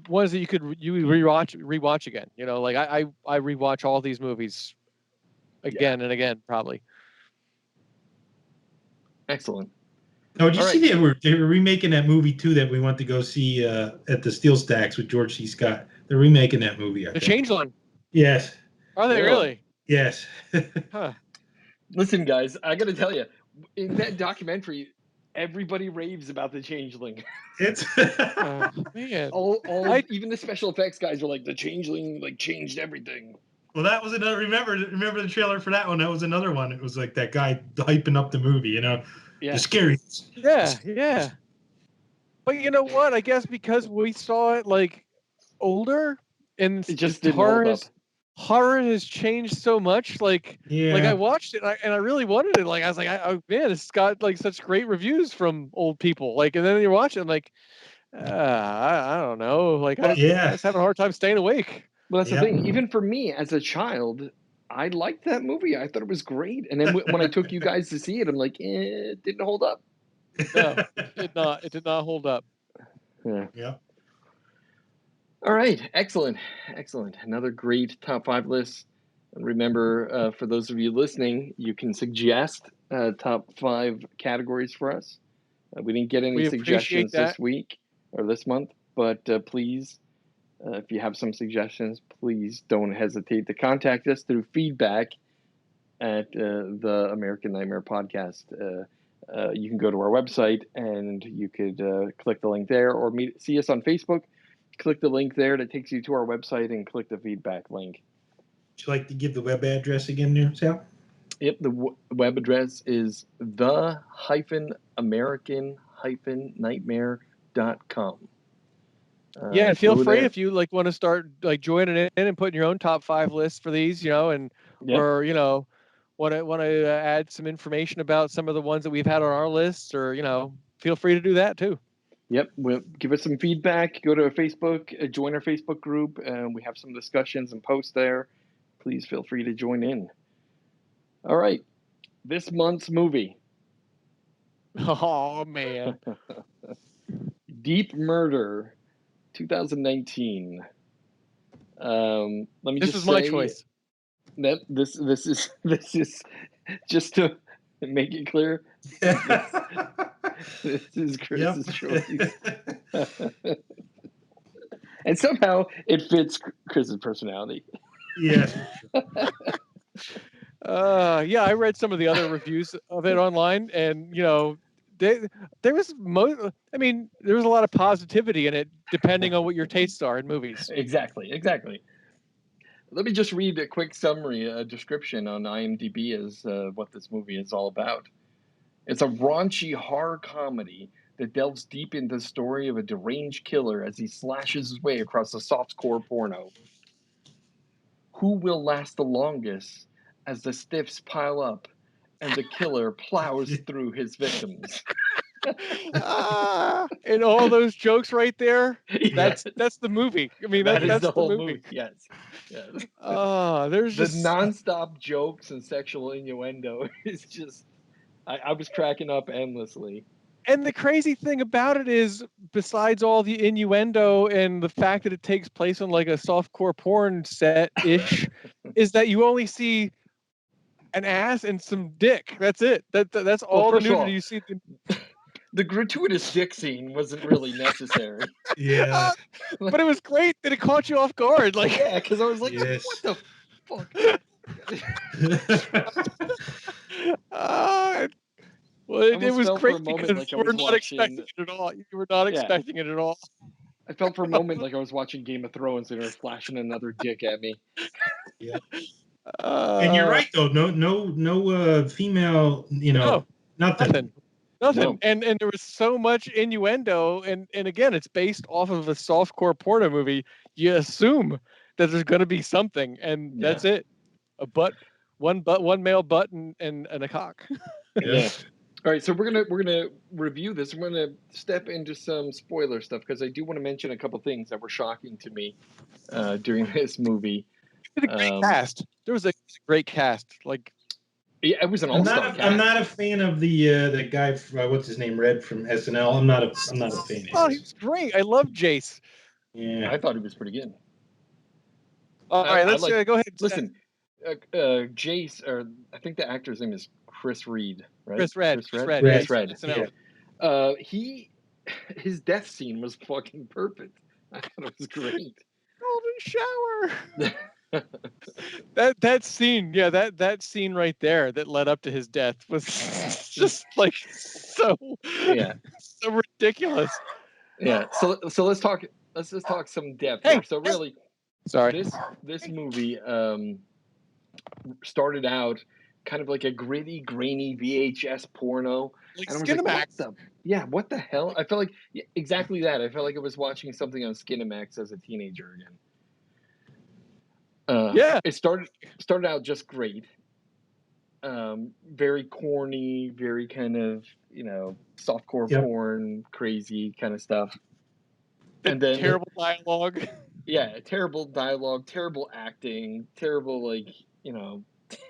ones that you rewatch again. Like I rewatch all these movies again and again, probably. Excellent. Oh, did you see they were remaking that movie too that we went to go see at the Steel Stacks with George C. Scott? They're remaking that movie. The Changeling. Yes. Are they really? Yes. Huh. Listen, guys, I got to tell you, in that documentary, everybody raves about the Changeling. It's man. Even the special effects guys were like, the Changeling changed everything. Well, that was another. Remember the trailer for that one? That was another one. It was like that guy hyping up the movie. The scariest. Yeah. But you know what? I guess because we saw it older, and it just didn't hold up. Horror has changed so much. I watched it and I really wanted it. I was like, oh man, it's got such great reviews from old people. And then you watch it, I'm like, I don't know. I was having a hard time staying awake. Well, that's the thing. Even for me as a child, I liked that movie. I thought it was great. And then when I took you guys to see it, I'm like, it didn't hold up. No, it did not hold up. Yeah. All right. Excellent. Another great top 5 list. And remember, for those of you listening, you can suggest top 5 categories for us. We didn't get any suggestions this week or this month, but please, if you have some suggestions, please don't hesitate to contact us through feedback at the American Nightmare Podcast. You can go to our website and you could click the link there, or see us on Facebook. Click the link there that takes you to our website and click the feedback link. Would you like to give the web address again there, Sal? Yep, the web address is the-american-nightmare.com. Yeah, and feel free if you want to start joining in and putting your own top 5 lists for these, or want to add some information about some of the ones that we've had on our lists, or feel free to do that too. Yep, give us some feedback. Go to our Facebook, join our Facebook group, and we have some discussions and posts there. Please feel free to join in. All right, this month's movie. Oh man, Deep Murder, 2019. Let me this just was say, my choice. That this is just to make it clear. This is Chris's choice. And somehow it fits Chris's personality. Yeah. I read some of the other reviews of it online, and there was a lot of positivity in it, depending on what your tastes are in movies. Exactly. Let me just read a quick summary, a description on IMDb as what this movie is all about. It's a raunchy horror comedy that delves deep into the story of a deranged killer as he slashes his way across a softcore porno. who will last the longest as the stiffs pile up and the killer plows through his victims. And all those jokes right there. Yes. That's the movie. I mean, That is that's the whole movie. movie. Yes. Yes. There's The just nonstop jokes and sexual innuendo is just. I was cracking up endlessly. And the crazy thing about it is, besides all the innuendo and the fact that it takes place on like a softcore porn set ish, is that you only see an ass and some dick. That's it. That's all the nudity you see. The gratuitous dick scene wasn't really necessary. Yeah. But it was great that it caught you off guard. Like, yeah, because I was like, Yes. what the fuck? Well, it was great because you were not expecting it at all. You were not expecting it at all. I felt for a moment like I was watching Game of Thrones and they were flashing another dick at me. Yeah. And you're right though. No female. Nothing. No. And there was so much innuendo, and again, it's based off of a softcore porno movie. You assume that there's going to be something, and that's it. One male butt, and a cock. Yeah. All right, so we're gonna review this. We're gonna step into some spoiler stuff because I do want to mention a couple things that were shocking to me during this movie. A great cast. There was a great cast. Like, yeah, it was an all-star cast. I'm not a fan of the guy. What's his name? Red from SNL. I'm not a fan. Oh, he was great. I love Jace. Yeah, I thought he was pretty good. All right, let's go ahead. Listen, Jace, or I think the actor's name is Chris Reed, right? Chris Red. Yeah. His death scene was fucking perfect. I thought it was great. Golden shower. that scene, that scene right there that led up to his death was just like so ridiculous. Yeah. So let's just talk some depth here. So really, this movie started out kind of like a gritty, grainy VHS porno. Like and I was Skinamax. Like, what the hell? I felt like exactly that. I felt like I was watching something on Skinamax as a teenager again. It started out just great. Very corny, very kind of, softcore porn, crazy kind of stuff. And then terrible dialogue. Yeah, terrible dialogue, terrible acting, terrible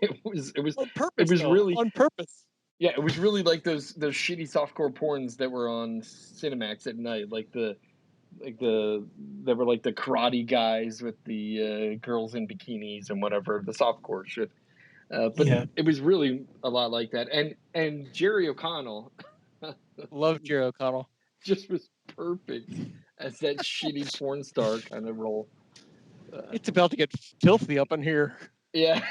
it was on purpose. It was really on purpose. Yeah, it was really like those shitty softcore porns that were on Cinemax at night, they were like the karate guys with the girls in bikinis and whatever, the softcore shit. But it was really a lot like that. And Jerry O'Connell, love Jerry O'Connell, just was perfect as that shitty porn star kind of role. It's about to get filthy up in here. Yeah.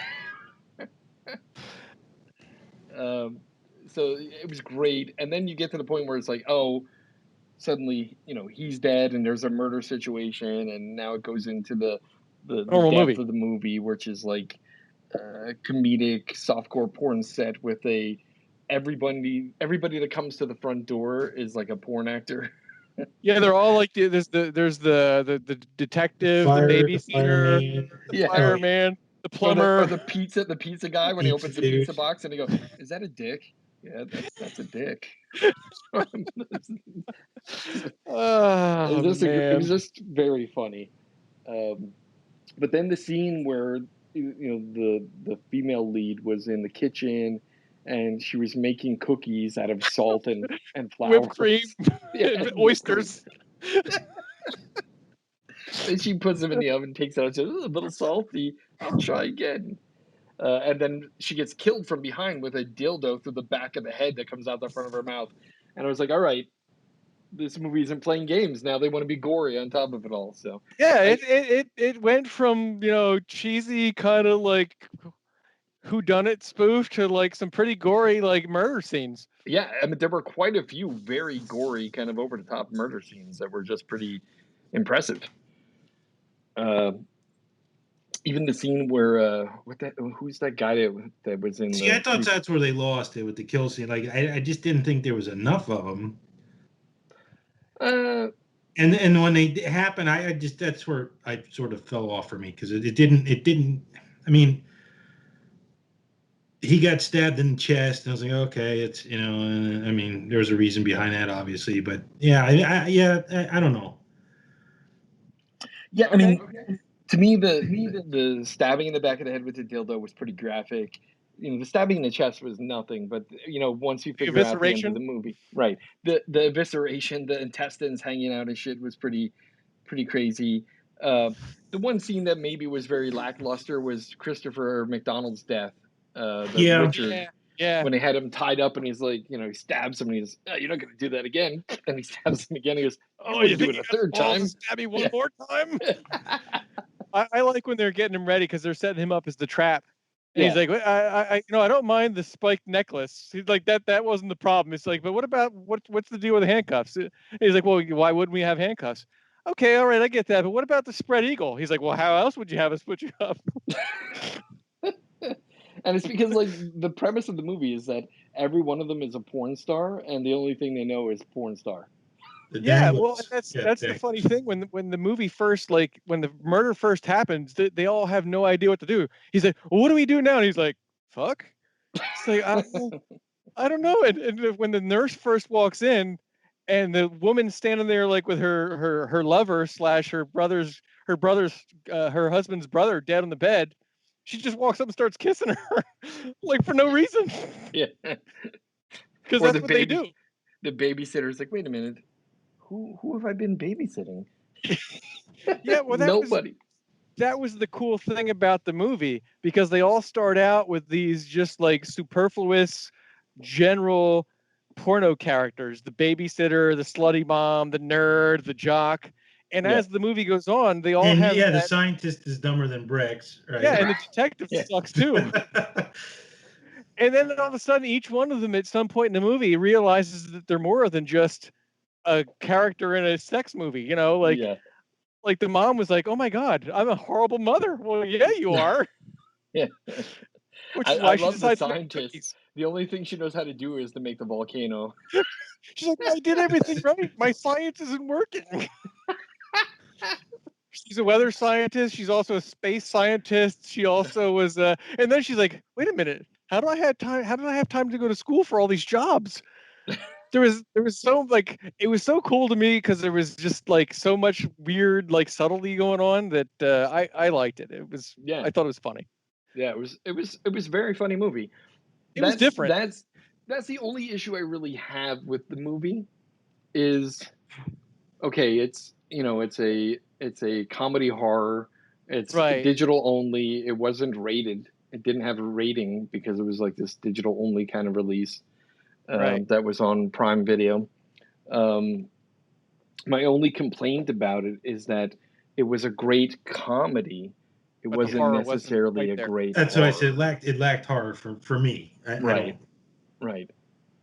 So it was great, and then you get to the point where it's like, oh, suddenly he's dead, and there's a murder situation, and now it goes into the depth of the movie, which is like comedic softcore porn set with everybody that comes to the front door is like a porn actor. Yeah, they're all like there's the detective, the babysitter, the fireman, the plumber, or the pizza guy when he opens the pizza box and he goes, "Is that a dick?" Yeah, that's a dick. It was just very funny. But then the scene where the female lead was in the kitchen and she was making cookies out of salt and flour, whipped cream, and oysters. And she puts them in the oven, takes it out, and says, "A little salty. I'll try again." And then she gets killed from behind with a dildo through the back of the head that comes out the front of her mouth. And I was like, all right, this movie isn't playing games. Now they want to be gory on top of it all. So it went from cheesy kind of like whodunit spoof to like some pretty gory like murder scenes. Yeah, I mean there were quite a few very gory kind of over the top murder scenes that were just pretty impressive. Even the scene where who's that guy that was in? See, I thought that's where they lost it with the kill scene. Like I just didn't think there was enough of them. And when they happen, I just that's where I sort of fell off for me because it didn't. I mean, he got stabbed in the chest, and I was like, okay, it's I mean, there's a reason behind that, obviously, but yeah, I don't know. Yeah, I Okay. mean, to me, the stabbing in the back of the head with the dildo was pretty graphic. The stabbing in the chest was nothing, but once you The figure out the end of evisceration. the movie, right? The evisceration, the intestines hanging out and shit was pretty crazy. Uh, the one scene that maybe was very lackluster was Christopher McDonald's death. The Yeah, Richard, Yeah. when they had him tied up and he's like, he stabs him and he's, oh, you're not going to do that again. And he stabs him again. He goes, I Oh, you wouldn't do think it you a got the third balls to time. stab me one Yeah. more time? I like when they're getting him ready because they're setting him up as the trap. And he's Yeah. like, I don't mind the spiked necklace. He's like, that wasn't the problem. It's like, but what about what's the deal with the handcuffs? And he's like, well, why wouldn't we have handcuffs? Okay, all right, I get that. But what about the spread eagle? He's like, well, how else would you have us put you up? And it's because like the premise of the movie is that every one of them is a porn star, and the only thing they know is porn star. the Yeah, well, danglers. Yeah, that's the funny thing when the movie first, like when the murder first happens, they all have no idea what to do. He's like, well, what do we do now? And he's like, fuck. It's like I don't know. And when the nurse first walks in, and the woman standing there like with her lover slash her husband's brother dead on the bed, she just walks up and starts kissing her, like for no reason, Yeah. because Or that's what they do. the babysitter's like, wait a minute, who have I been babysitting? Yeah, well, Nobody. that was the cool thing about the movie because they all start out with these just like superfluous general porno characters, the babysitter, the slutty mom, the nerd, the jock. And Yeah. as the movie goes on, they all and have yeah, the that. scientist is dumber than bricks, Yeah, right? and the detective Yeah. sucks too. And then all of a sudden, each one of them at some point in the movie realizes that they're more than just a character in a sex movie. Yeah. Like the mom was like, "Oh my god, I'm a horrible mother." Well, yeah, you are. Yeah. Which is I why she love the decides to make scientist. cookies. The only thing she knows how to do is to make the volcano. She's like, I did everything right. My science isn't working. She's a weather scientist. She's also a space scientist. She also was, and then she's like, wait a minute. How do I have time? How did I have time to go to school for all these jobs? There was so like it was so cool to me because there was just like so much weird like subtlety going on that I liked it. Yeah. I thought it was funny. Yeah, it was a very funny movie. It was That's different. that's that's the only issue I really have with the movie is okay, it's a comedy horror. It's Right. digital only. It wasn't rated. It didn't have a rating because it was like this digital only kind of release Right. that was on Prime Video. Um, my only complaint about it is that it was a great comedy. It But the wasn't horror wasn't necessarily right a there. great That's what I said. horror. It lacked horror for me. I Right, don't. right.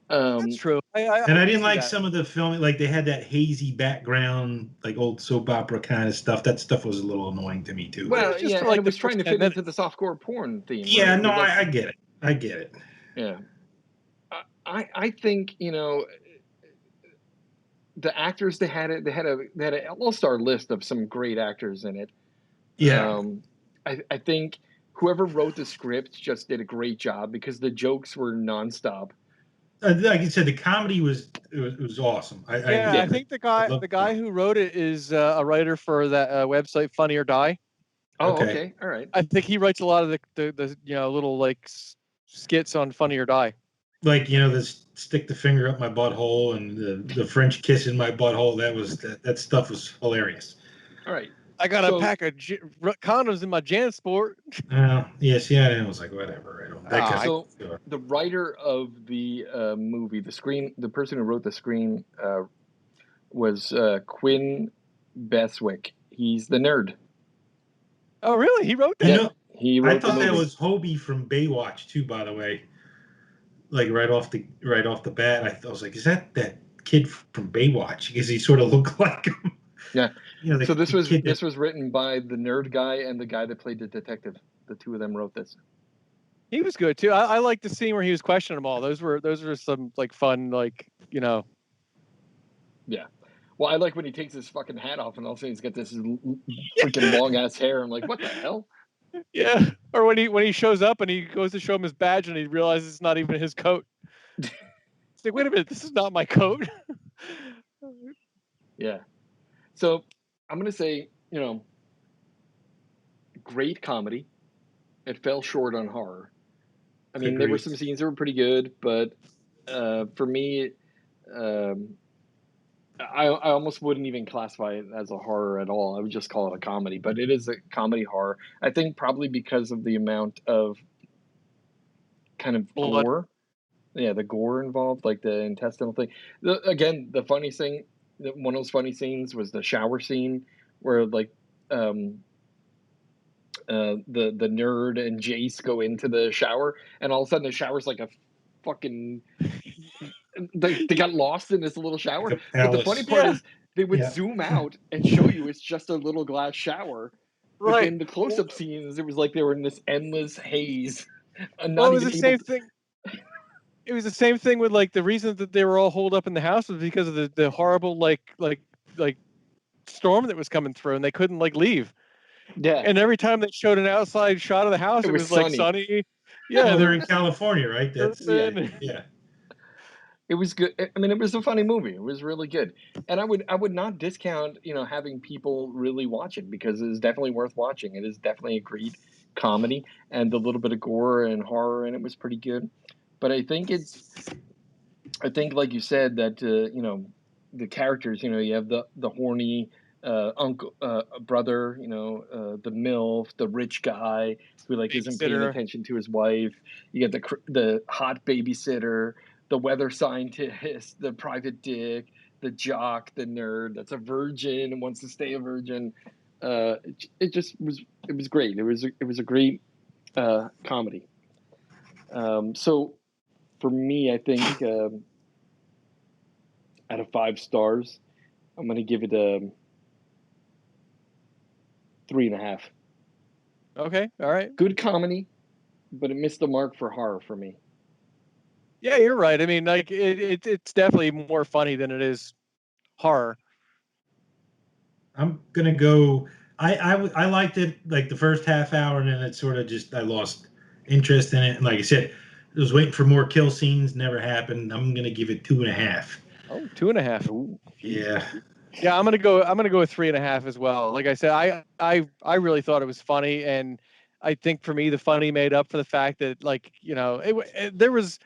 That's Um, true. And I can didn't see like that. some of the filming, like they had that hazy background, like old soap opera kind of stuff. That stuff was a little annoying to me too. But it But well, was just yeah, for and it like the was first trying to 10 fit into the minutes. softcore porn theme, right? yeah, I no, mean, I that's get it. I get it. yeah. I think the actors they had an all-star list of some great actors in it. Yeah, Um, I think whoever wrote the script just did a great job because the jokes were nonstop. like you said, the comedy was awesome. I Yeah, agree. I Yeah. think the I guy love the the guy comedy. who wrote it is a writer for that website Funny or Die. Oh, Okay, okay, all right. I think he writes a lot of the little like skits on Funny or Die. like the stick the finger up my butthole and the French kiss in my butthole. That stuff was hilarious. All right. I got a So pack of condoms in my JanSport. Yes, yeah, and I was like, whatever. I don't. That Ah, kind so of. the writer of the movie, the person who wrote the screen was Quinn Beswick. He's the nerd. oh, really? He wrote You that? Yeah, know, he I wrote the thought that movie. was Hobie from Baywatch too. By the way, like right off the bat, I was like, is that kid from Baywatch? Because he sort of looked like him. Yeah. So The kid that. this was written by the nerd guy and the guy that played the detective. The two of them wrote this. He was good too. I like the scene where he was questioning them all. Those were some like fun Yeah. Well, I like when he takes his fucking hat off and all of a sudden he's got this freaking long ass hair. I'm like, what the hell? Yeah. Or when he shows up and he goes to show him his badge and he realizes it's not even his coat. It's like, wait a minute, this is not my coat. Yeah. So I'm gonna say, great comedy. It fell short on horror. I mean, there were Agreed. some scenes that were pretty good, but for me, um, I almost wouldn't even classify it as a horror at all. I would just call it a comedy, but it is a comedy horror. I think probably because of the amount of kind of Blood. gore. Yeah, the gore involved, like the intestinal thing. Again, the funny thing, one of those funny scenes was the shower scene where like um, the nerd and Jace go into the shower, and all of a sudden the shower's like a fucking they got lost in this little shower. Like a But the funny palace. part Yeah. is they would Yeah. zoom out and show you it's just a little glass shower. But Right. then the close-up scenes, it was like they were in this endless haze, and Well, not it was even the able same to. thing. It was the same thing with like the reason that they were all holed up in the house was because of the horrible like storm that was coming through and they couldn't like leave. Yeah, And every time they showed an outside shot of the house, it it was was like sunny. sunny. Yeah, Well, there they're in was California, right? That's Yeah, surfing. yeah. it was good. I mean, it was a funny movie. It was really good, and I would not discount having people really watch it because it is definitely worth watching. It is definitely a great comedy, and the little bit of gore and horror in it was pretty good. But I think like you said that the characters. You have the horny uncle, brother. The MILF, the rich guy who like isn't paying Babysitter. attention to his wife. You get the hot babysitter, the weather scientist, the private dick, the jock, the nerd that's a virgin and wants to stay a virgin. It just was great. It was a great comedy. So for me, I think out of 5 stars, I'm gonna give it a 3.5. Okay, all right. Good comedy, but it missed the mark for horror for me. Yeah, you're right. I mean, like it's definitely more funny than it is horror. I'm gonna go. I liked it like the first half hour, and then it sort of just I lost interest in it. And like I said, I was waiting for more kill scenes. Never happened. I'm gonna give it 2.5. Oh, 2.5. Ooh, Yeah. Yeah, I'm gonna go. I'm gonna go with 3.5 as well. Like I said, I really thought it was funny, and I think for me the funny made up for the fact that like there was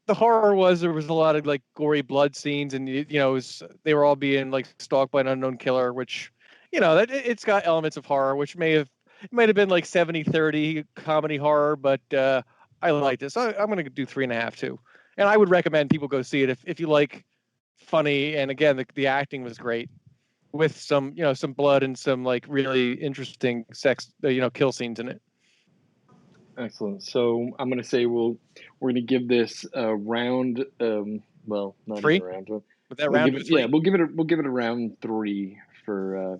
the horror was there was a lot of like gory blood scenes, and they were all being like stalked by an unknown killer, which that it's got elements of horror, which it might have been like 70-30 comedy horror, but I liked it, so I'm gonna do 3.5 too, and I would recommend people go see it if you like funny, and again the acting was great with some blood and some like really interesting sex kill scenes in it. excellent. So I'm gonna say we're gonna give this a round. Well, not even a 3 round. with that We'll round give to it. Yeah, 3. we'll give it a round 3 for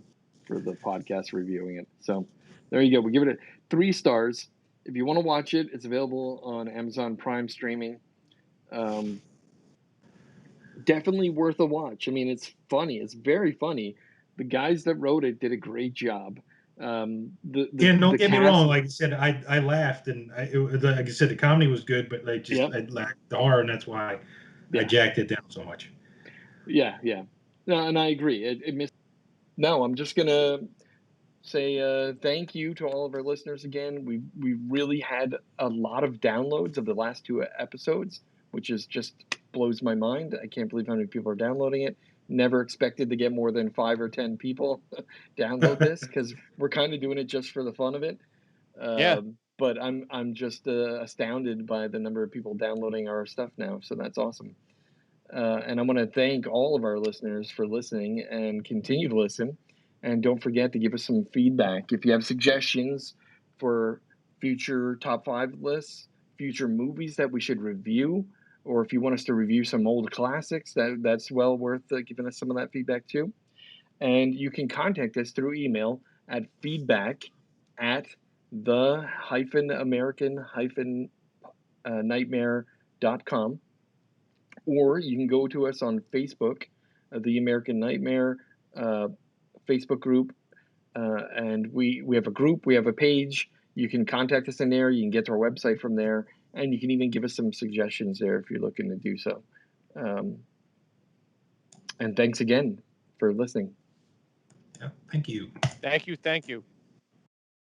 the podcast reviewing it. So there you go. We give it 3 stars. If you want to watch it, it's available on Amazon Prime streaming. Um, Definitely worth a watch. I mean, it's funny. It's very funny. The guys that wrote it did a great job. The the And don't the get me cast. wrong. Like I said, I laughed, and like I said, the comedy was good, but like just Yep. I lacked the horror, and that's why I Yeah. jacked it down so much. Yeah. Yeah. No, and I agree. It missed. No, I'm just gonna say thank you to all of our listeners again. We really had a lot of downloads of the last 2 episodes, which is just blows my mind. I can't believe how many people are downloading it. Never expected to get more than 5 or 10 people download this because we're kind of doing it just for the fun of it. Yeah. But I'm just astounded by the number of people downloading our stuff now. So that's awesome. And I want to thank all of our listeners for listening and continue to listen. And don't forget to give us some feedback. If you have suggestions for future top 5 lists, future movies that we should review, or if you want us to review some old classics, that's well worth giving us some of that feedback too. And you can contact us through email at feedback at the-american-nightmare.com, or you can go to us on Facebook the American Nightmare Facebook group. And we have a group, we have a page. You can contact us in there. You can get to our website from there, and you can even give us some suggestions there if you're looking to do so. And thanks again for listening. Yep. Thank you. Thank you. Thank you.